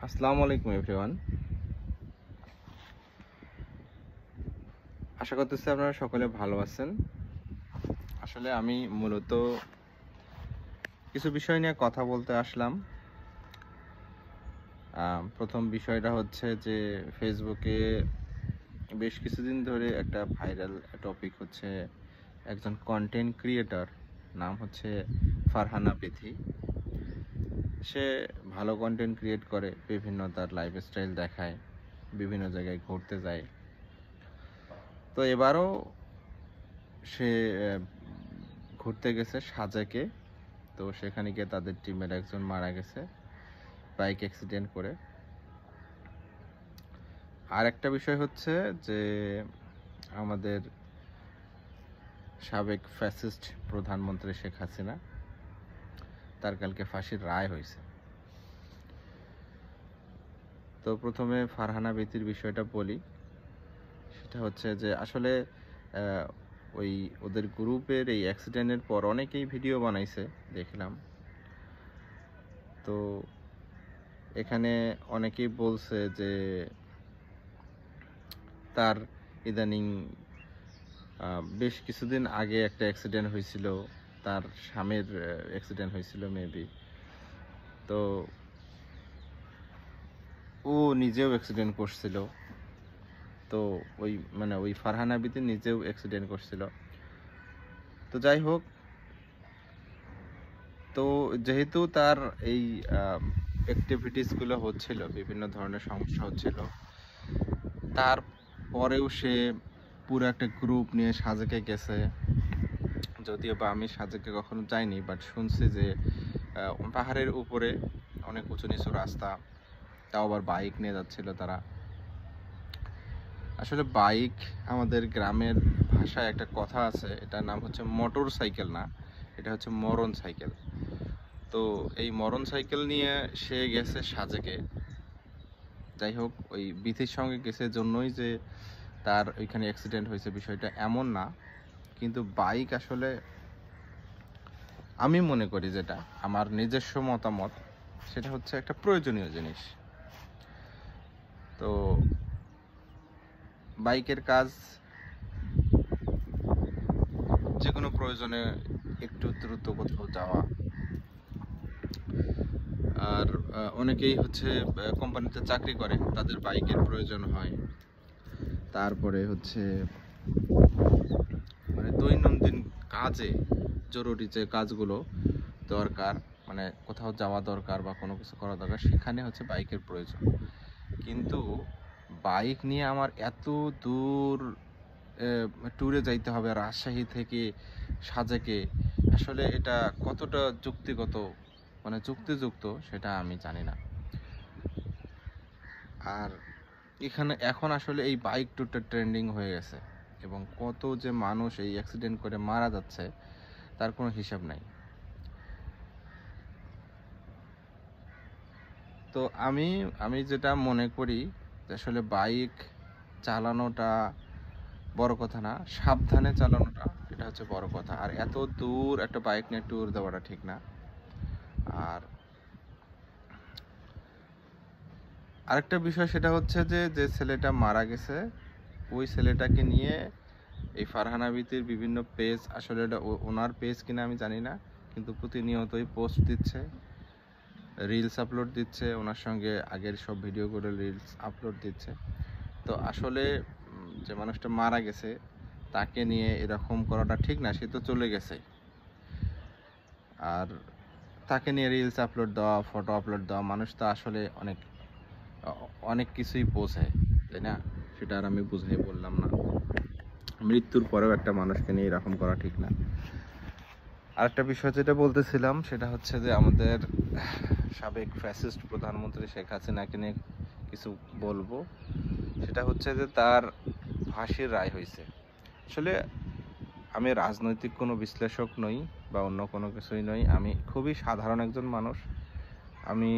আসসালামু আলাইকুম এভরিওয়ান। আশা করতেছি আপনারা সকলে ভালো আছেন। আসলে আমি মূলত কিছু বিষয় নিয়ে কথা বলতে আসলাম। প্রথম বিষয়টা হচ্ছে যে ফেসবুকে বেশ কিছুদিন ধরে একটা ভাইরাল টপিক হচ্ছে একজন কন্টেন্ট ক্রিয়েটর, নাম হচ্ছে ফারহানা বিথি। সে ভালো কন্টেন্ট ক্রিয়েট করে, বিভিন্ন তার লাইফস্টাইল দেখায়, বিভিন্ন জায়গায় ঘুরতে যায়। তো এবারও সে ঘুরতে গেছে সাজেকে। তো সেখানে গিয়ে তাদের টিমের একজন মারা গেছে বাইক অ্যাক্সিডেন্ট করে। আর একটা বিষয় হচ্ছে যে আমাদের সাবেক ফ্যাসিস্ট প্রধানমন্ত্রী শেখ হাসিনা, তার কালকে ফাঁসির রায় হয়েছে। তো প্রথমে ফারহানা বিথির বিষয়টা বলি। সেটা হচ্ছে যে আসলে ওই ওদের গ্রুপের এই অ্যাক্সিডেন্টের পর অনেকেই ভিডিও বানাইছে, দেখলাম। তো এখানে অনেকেই বলছে যে তার ইদানিং বেশ কিছুদিন আগে একটা অ্যাক্সিডেন্ট হয়েছিল, তার স্বামীর অ্যাক্সিডেন্ট হয়েছিল মেবি। তো ও নিজেও অ্যাক্সিডেন্ট করছিল। তো ওই ফারহানা বিথি নিজেও অ্যাক্সিডেন্ট করছিল। তো যাই হোক, তো যেহেতু তার এই অ্যাক্টিভিটিসগুলো হচ্ছিল, বিভিন্ন ধরনের সমস্যা হচ্ছিল, তারপরেও সে পুরো একটা গ্রুপ নিয়ে সাজেকে গেছে। যদিও বা আমি সাজেকে কখনো যাইনি, বাট শুনছি যে পাহাড়ের উপরে অনেক উঁচু নিচু রাস্তা, তাও আবার বাইক নিয়ে যাচ্ছিল তারা। আসলে বাইক, আমাদের গ্রামের ভাষায় একটা কথা আছে, এটার নাম হচ্ছে মোটর সাইকেল না, এটা হচ্ছে মরণ সাইকেল। তো এই মরণ সাইকেল নিয়ে সে গেছে সাজেকে। যাই হোক, ওই বিথির সঙ্গে গেছে জন্যই যে তার ওইখানে অ্যাক্সিডেন্ট হয়েছে বিষয়টা এমন না। কিন্তু বাইক আসলে আমি মনে করি, যেটা আমার নিজস্ব মতামত, সেটা হচ্ছে একটা প্রয়োজনীয় জিনিস। তো বাইকের কাজ যে কোনো প্রয়োজনে একটু দ্রুত কোথাও যাওয়া। আর অনেকেই হচ্ছে কোম্পানিতে চাকরি করে, তাদের বাইকের প্রয়োজন হয়। তারপরে হচ্ছে মানে দৈনন্দিন কাজে জরুরি যে কাজগুলো দরকার, মানে কোথাও যাওয়া দরকার বা কোনো কিছু করা দরকার, সেখানে হচ্ছে বাইকের প্রয়োজন। কিন্তু বাইক নিয়ে আমার এত দূর ট্যুরে যাইতে হবে রাজশাহী থেকে সাজেকে, আসলে এটা কতটা যুক্তিগত, মানে যুক্তিযুক্ত, সেটা আমি জানি না। আর এখানে এখন আসলে এই বাইক ট্যুরটা ট্রেন্ডিং হয়ে গেছে, এবং কত যে মানুষ এই অ্যাক্সিডেন্ট করে মারা যাচ্ছে তার কোনো হিসাব নাই। তো আমি আমি যেটা মনে করি, আসলে বাইক চালানোটা বড় কথা না, সাবধানে চালানোটা এটা হচ্ছে বড় কথা। আর এত দূর একটা বাইক নিয়ে ট্যুর দেওয়াটা ঠিক না। আর আরেকটা বিষয় সেটা হচ্ছে যে যে ছেলেটা মারা গেছে, ওই ছেলেটাকে নিয়ে এই ফারহানা বিথির বিভিন্ন পেজ, আসলে এটা ওনার পেজ কিনা আমি জানি না, কিন্তু প্রতিনিয়তই পোস্ট দিচ্ছে, রিলস আপলোড দিচ্ছে, ওনার সঙ্গে আগের সব ভিডিওগুলো রিলস আপলোড দিচ্ছে। তো আসলে যে মানুষটা মারা গেছে তাকে নিয়ে এরকম করাটা ঠিক না, সে তো চলে গেছে। আর তাকে নিয়ে রিলস আপলোড দেওয়া, ফটো আপলোড দেওয়া, মানুষ তো আসলে অনেক অনেক কিছুই বোঝে, তাই না? সেটা আর আমি বুঝাই বললাম না। মৃত্যুর পরেও একটা মানুষকে নিয়ে এরকম করা ঠিক না। আরেকটা বিষয় যেটা বলতেছিলাম, সেটা হচ্ছে যে আমাদের সাবেক ফ্যাসিস্ট প্রধানমন্ত্রী শেখ হাসিনাকে নিয়ে কিছু বলবো। সেটা হচ্ছে যে তার ফাঁসির রায় হয়েছে। আসলে আমি রাজনৈতিক কোনো বিশ্লেষক নই বা অন্য কোনো কিছুই নই, আমি খুবই সাধারণ একজন মানুষ। আমি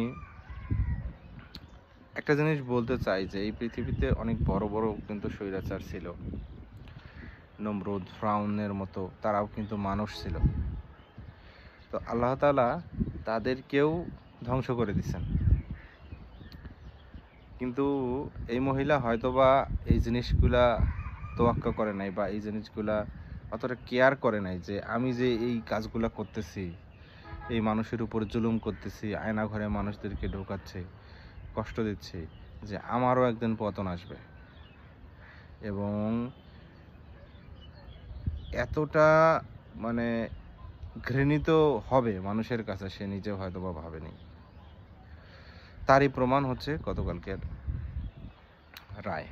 একটা জিনিস বলতে চাই যে এই পৃথিবীতে অনেক বড় বড় কিন্তু স্বৈরাচার ছিল, নমরুদ, ফ্রাউনের মতো, তারাও কিন্তু মানুষ ছিল। তো আল্লাহ তাআলা তাদেরকেও ধ্বংস করে দিয়েছেন। কিন্তু এই মহিলা হয়তোবা এই জিনিসগুলা তোয়াক্কা করে নাই, বা এই জিনিসগুলা অতটা কেয়ার করে নাই যে আমি যে এই কাজগুলা করতেছি, এই মানুষের উপর জুলুম করতেছি, আয়না ঘরে মানুষদেরকে ঢোকাচ্ছে, কষ্ট দিচ্ছি, যে আমারও একদিন পতন আসবে। এবং এতটা মানে ঘৃণিত হবে মানুষের কাছে সে নিজেও হয়তো বা ভাবেনি। তারই প্রমাণ হচ্ছে গতকালকের রায়।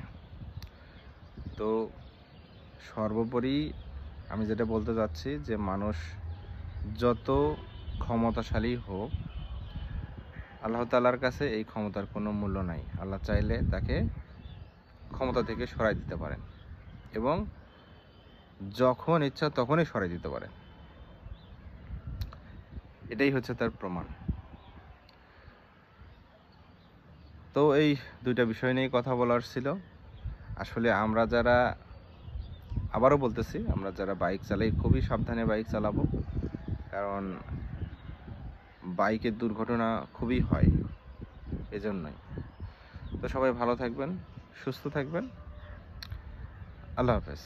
তো সর্বোপরি আমি যেটা বলতে চাচ্ছি যে মানুষ যত ক্ষমতাশালী হোক, আল্লাহ তাআলার কাছে এই ক্ষমতার কোনো মূল্য নাই। আল্লাহ চাইলে তাকে ক্ষমতা থেকে সরাই দিতে পারেন, এবং যখন ইচ্ছা তখনই সরাই দিতে পারেন। এটাই হচ্ছে তার প্রমাণ। তো এই দুইটা বিষয় নিয়ে কথা বলার ছিল। আসলে আমরা যারা, আবারও বলতেছি, আমরা যারা বাইক চালাই খুবই সাবধানে বাইক চালাবো, কারণ বাইকের দুর্ঘটনা খুবই হয়, এজন্যই। তো সবাই ভালো থাকবেন, সুস্থ থাকবেন। আল্লাহ হাফেজ।